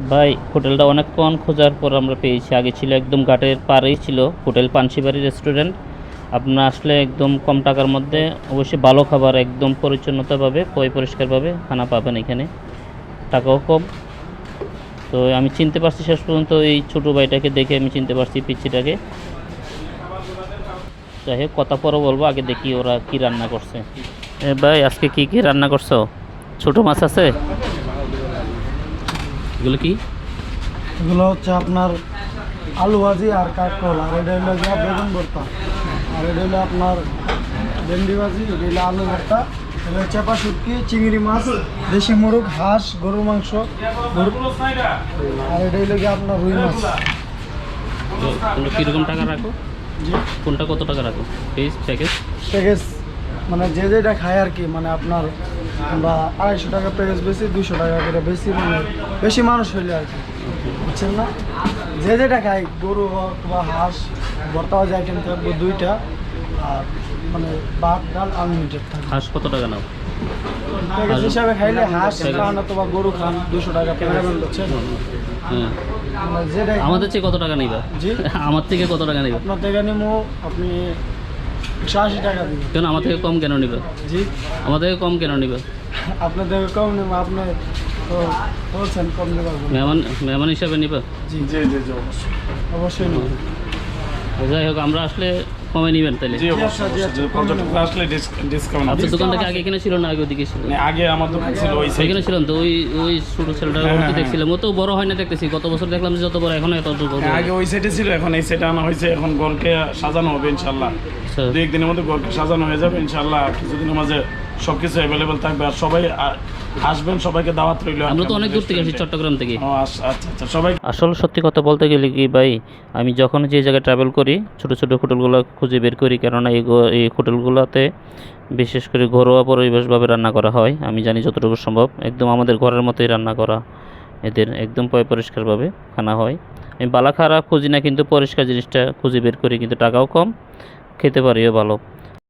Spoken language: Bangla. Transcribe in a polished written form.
ভাই হোটেলটা অনেকক্ষণ খোঁজার পর আমরা পেয়েছি। আগে ছিল একদম ঘাটের পাড়েই ছিল হোটেল পানশিবাড়ি রেস্টুরেন্ট। আপনারা আসলে একদম কম টাকার মধ্যে অবশ্যই ভালো খাবার, একদম পরিচ্ছন্নতাভাবে পরিষ্কারভাবে খানা পাবেন এখানে, টাকাও কম। তো আমি চিনতে পারছি শেষ পর্যন্ত, এই ছোটো ভাইটাকে দেখে আমি চিনতে পারছি পিচ্ছিটাকে। যাই হোক, কথা পরে বলবো, আগে দেখি ওরা কি রান্না করছে। ভাই আজকে কি কি রান্না করছো? ছোট মাছ আছে? এগুলো কি? এগুলো হচ্ছে আপনার আলু ভাজি আর কাঁকরোল, আর এটা হলো গিয়ে বেগুন ভর্তা, আর এটা হলো আপনার ভেন্ডি ভাজি, এটা হলো আলু ভর্তা, এটা হলো চেপা শুটকি, চিংড়ি মাছ, দেশি মুরগ, হাঁস, গরুর মাংস, আর এটা হলো গিয়ে আপনার রুই মাছ। তোমরা কীরকম টাকা রাখো? জি, কোনটা কত টাকা রাখো পিস প্যাকেজ? প্যাকেজ মানে যে যেটা খায় আর কি, মানে আপনার আমরা 250 টাকা প্যাকেজ বেশি, 200 টাকা করে বেশি, মানে বেশি মানুষ হইলে আর কি, বুঝছেন না? যে যেটা খাই, গরু হোক বা হাঁস, ভর্তা ভাজি আইটেম থাকবে 2টা, আর মানে ভাত ডাল আনলিমিটেড থাকবে। হাঁস কত টাকা নাও? প্যাকেজ হিসাবে খাইলে হাঁস খান অথবা গরু খান 200 টাকা প্যাকেজ, বুঝছেন? হ্যাঁ, মানে যেটা আমাদের চেয়ে কত টাকা নিবা? জি, আমার থেকে কত টাকা নিবা? আপনার থেকে নিমো আপনি 180 টাকা দিবেন। কেন আমার থেকে কম কেন নিবা? জি, আমার থেকে কম কেন নিবা? আপনার থেকে কম নেবো, আপনি তো বলছেন কম নেবার জন্য। মেহমান হিসাবে নিবা? জি জি জি জি, অবশ্যই নেব। যাই হোক, আমরা আসলে কমে নিবেন তাহলে। জি অবশ্যই অবশ্যই। যদি পর্যটক আসলে ডিসকাউন্ট আছে। আপনার দোকানটা কি আগে এখানে ছিল না আগে ওদিকে ছিল? মানে আগে আমার দোকান ছিল ওই সাইডে। ওইখানে ছিলেন তো, ওই ওই ছোট ছেলেটা হ্যাঁ, ওর তো হ্যাঁ। দেখছিলাম, ও তো বড় হয় না দেখতেছি, গত বছর দেখলাম যে যত বড় এখন এত বড়। আগে ওই সাইডে ছিল, এখন এই সাইডে আনা হয়েছে। এখন ঘরকে সাজানো হবে ইনশাআল্লাহ। আচ্ছা, 2-1 দিনের মধ্যে ঘরকে সাজানো হয়ে যাবে ইনশাআল্লাহ। কিছুদিনের মাঝে সবকিছু অ্যাভেলেবল থাকবে, আর সবাই আসবেন, সবাইকে দাওয়াত রইল। আমরা তো অনেক দূর থেকে আসি, চট্টগ্রাম থেকে। ও আচ্ছা আচ্ছা, সবাই আসল সত্যি কথা বলতে গেলে কি ভাই, আমি যখন যে জায়গায় ট্রাভেল করি ছোটো ছোটো হোটেলগুলো খুঁজে বের করি, কেননা এই হোটেলগুলোতে বিশেষ করে ঘরোয়া পরিবেশভাবে রান্না করা হয়। আমি জানি যতটুকু সম্ভব একদম আমাদের ঘরের মতোই রান্না করা, এদের একদম পরিষ্কারভাবে খানা হয়। আমি বালা খারাপ খুঁজি না, কিন্তু পরিষ্কার জিনিসটা খুঁজে বের করি, কিন্তু টাকাও কম, খেতে পারিও ভালো।